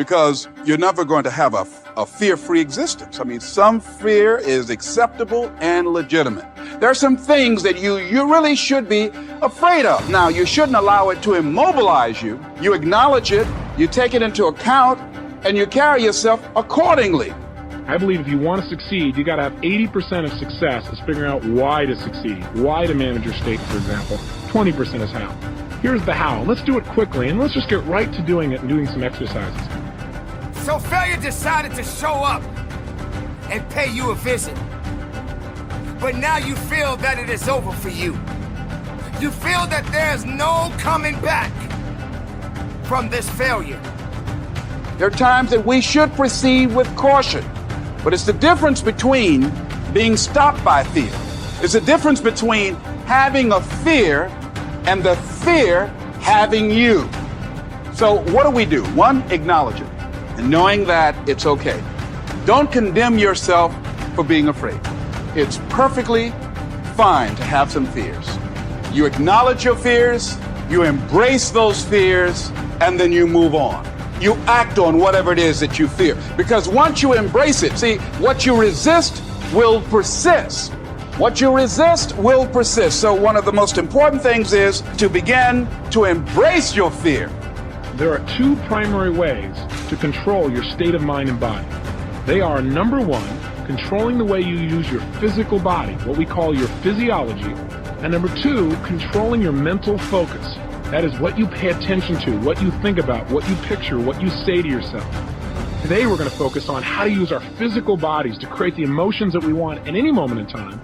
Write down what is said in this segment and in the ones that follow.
because you're never going to have a fear-free existence. I mean, some fear is acceptable and legitimate. There are some things that you really should be afraid of. Now, you shouldn't allow it to immobilize you. You acknowledge it, you take it into account, and you carry yourself accordingly. I believe if you want to succeed, you got to have 80% of success is figuring out why to succeed, why to manage your state, for example. 20% is how. Here's the how. Let's do it quickly, and let's just get right to doing it and doing some exercises. So failure decided to show up and pay you a visit. But now you feel that it is over for you. You feel that there's no coming back from this failure. There are times that we should proceed with caution, but it's the difference between being stopped by fear. It's the difference between having a fear and the fear having you. So what do? One, acknowledge it, and knowing that it's okay. Don't condemn yourself for being afraid. It's perfectly fine to have some fears. You acknowledge your fears, you embrace those fears, and then you move on. You act on whatever it is that you fear. Because once you embrace it, see, what you resist will persist. What you resist will persist. So one of the most important things is to begin to embrace your fear. There are two primary ways to control your state of mind and body. They are, number one, controlling the way you use your physical body, what we call your physiology, and number two, controlling your mental focus. That is what you pay attention to, what you think about, what you picture, what you say to yourself. Today we're going to focus on how to use our physical bodies to create the emotions that we want at any moment in time.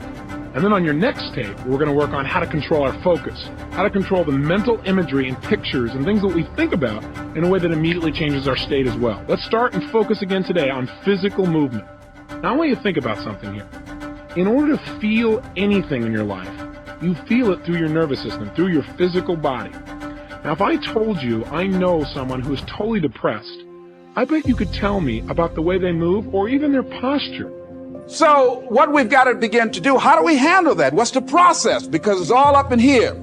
And then on your next tape, we're going to work on how to control our focus, how to control the mental imagery and pictures and things that we think about in a way that immediately changes our state as well. Let's start and focus again today on physical movement. Now I want you to think about something here. In order to feel anything in your life, you feel it through your nervous system, through your physical body. Now, if I told you I know someone who is totally depressed, I bet you could tell me about the way they move or even their posture. So what we've got to begin to do, how do we handle that? What's the process? Because it's all up in here.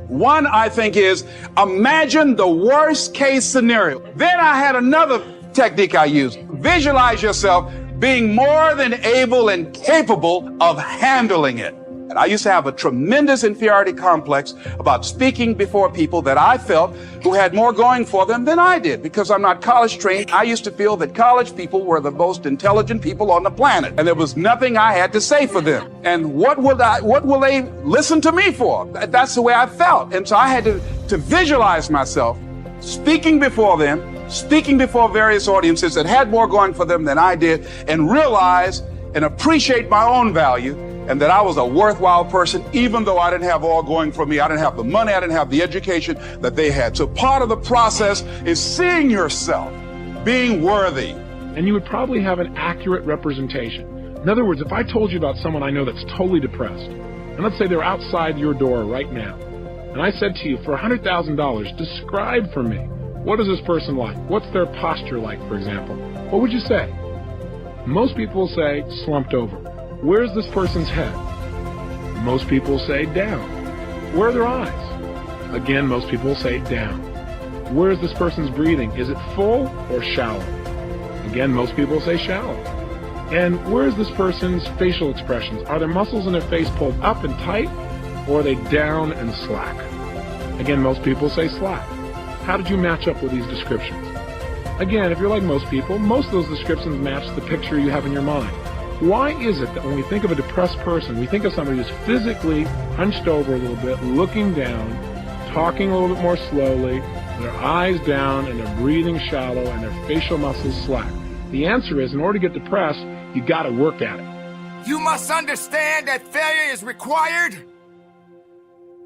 One, I think, is imagine the worst case scenario. Then I had another technique I used. Visualize yourself being more than able and capable of handling it. And I used to have a tremendous inferiority complex about speaking before people that I felt who had more going for them than I did. Because I'm not college trained, I used to feel that college people were the most intelligent people on the planet. And there was nothing I had to say for them. And what will they listen to me for? That's the way I felt. And so I had to visualize myself speaking before them, speaking before various audiences that had more going for them than I did, and realize and appreciate my own value, and that I was a worthwhile person, even though I didn't have all going for me. I didn't have the money, I didn't have the education that they had. So part of the process is seeing yourself being worthy. And you would probably have an accurate representation. In other words, if I told you about someone I know that's totally depressed, and let's say they're outside your door right now, and I said to you, for $100,000, describe for me, what is this person like? What's their posture like, for example? What would you say? Most people will say, slumped over. Where's this person's head? Most people say down. Where are their eyes? Again, most people say down. Where is this person's breathing? Is it full or shallow? Again, most people say shallow. And where is this person's facial expressions? Are their muscles in their face pulled up and tight, or are they down and slack? Again, most people say slack. How did you match up with these descriptions? Again, if you're like most people, most of those descriptions match the picture you have in your mind. Why is it that when we think of a depressed person, we think of somebody who's physically hunched over a little bit, looking down, talking a little bit more slowly, their eyes down, and they're breathing shallow, and their facial muscles slack? The answer is, in order to get depressed, you got to work at it. You must understand that failure is required,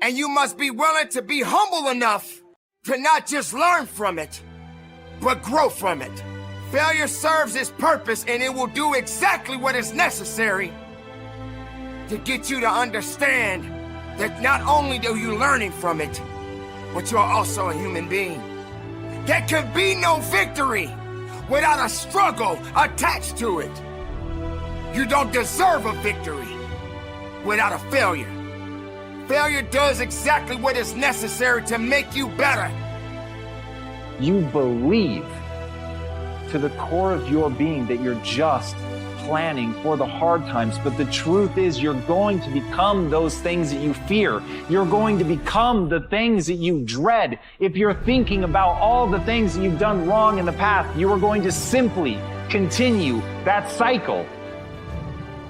and you must be willing to be humble enough to not just learn from it, but grow from it. Failure serves its purpose, and it will do exactly what is necessary to get you to understand that not only are you learning from it, but you're also a human being. There can be no victory without a struggle attached to it. You don't deserve a victory without a failure. Failure does exactly what is necessary to make you better. You believe to the core of your being that you're just planning for the hard times. But the truth is, you're going to become those things that you fear. You're going to become the things that you dread. If you're thinking about all the things that you've done wrong in the past, you are going to simply continue that cycle.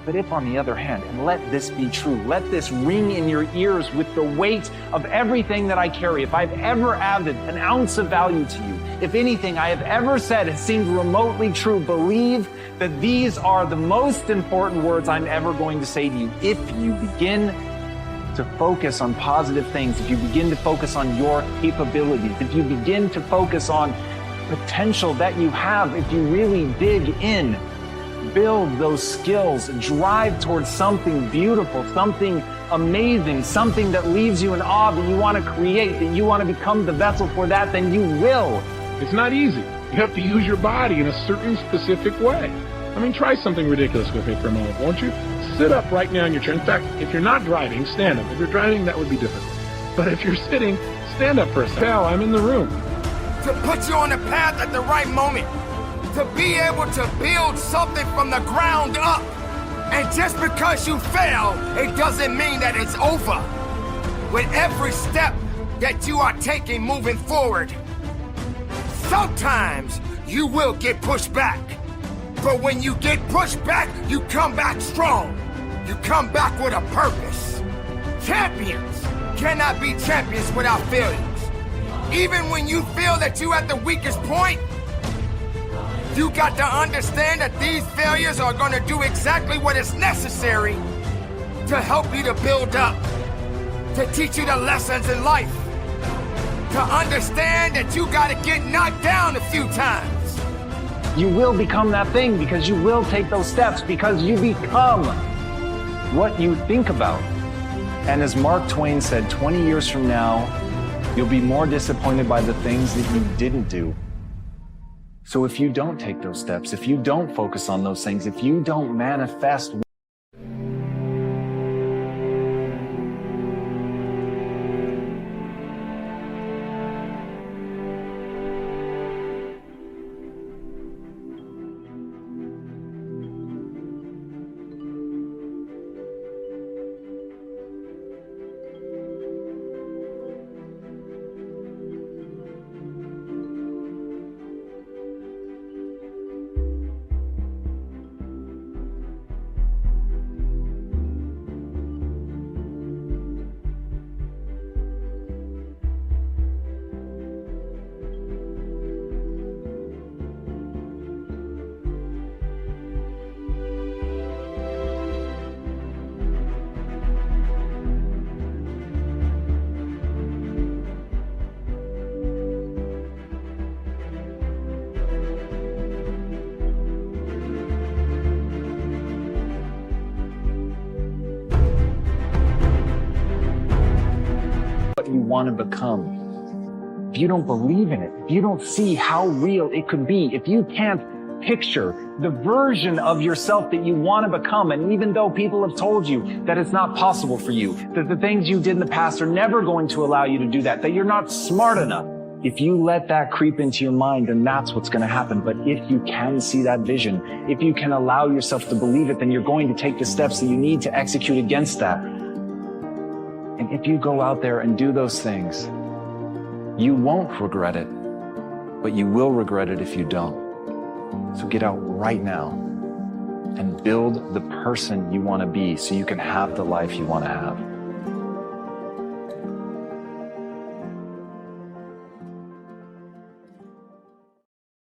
But if, on the other hand, and let this be true, let this ring in your ears with the weight of everything that I carry, if I've ever added an ounce of value to you, if anything I have ever said has seemed remotely true, believe that these are the most important words I'm ever going to say to you. If you begin to focus on positive things, if you begin to focus on your capabilities, if you begin to focus on potential that you have, if you really dig in, build those skills, drive towards something beautiful, something amazing, something that leaves you in awe, that you want to create, that you want to become the vessel for that, then you will. It's not easy. You have to use your body in a certain specific way. I mean, try something ridiculous with me for a moment, won't you? Sit up right now in your chair. In fact, if you're not driving, stand up. If you're driving, that would be difficult. But if you're sitting, stand up for a second. Hell, I'm in the room. To put you on the path at the right moment. To be able to build something from the ground up. And just because you fail, it doesn't mean that it's over. With every step that you are taking moving forward, sometimes you will get pushed back. But when you get pushed back, you come back strong. You come back with a purpose. Champions cannot be champions without failures. Even when you feel that you're at the weakest point, you got to understand that these failures are going to do exactly what is necessary to help you to build up, to teach you the lessons in life, to understand that you got to get knocked down a few times. You will become that thing because you will take those steps, because you become what you think about. And as Mark Twain said, 20 years from now, you'll be more disappointed by the things that you didn't do. So if you don't take those steps, if you don't focus on those things, if you don't manifest what you want to become, if you don't believe in it, if you don't see how real it could be, if you can't picture the version of yourself that you want to become, and even though people have told you that it's not possible for you, that the things you did in the past are never going to allow you to do that, that you're not smart enough, if you let that creep into your mind, then that's what's going to happen. But if you can see that vision, if you can allow yourself to believe it, then you're going to take the steps that you need to execute against that. And if you go out there and do those things, you won't regret it, but you will regret it if you don't. So get out right now and build the person you want to be so you can have the life you want to have.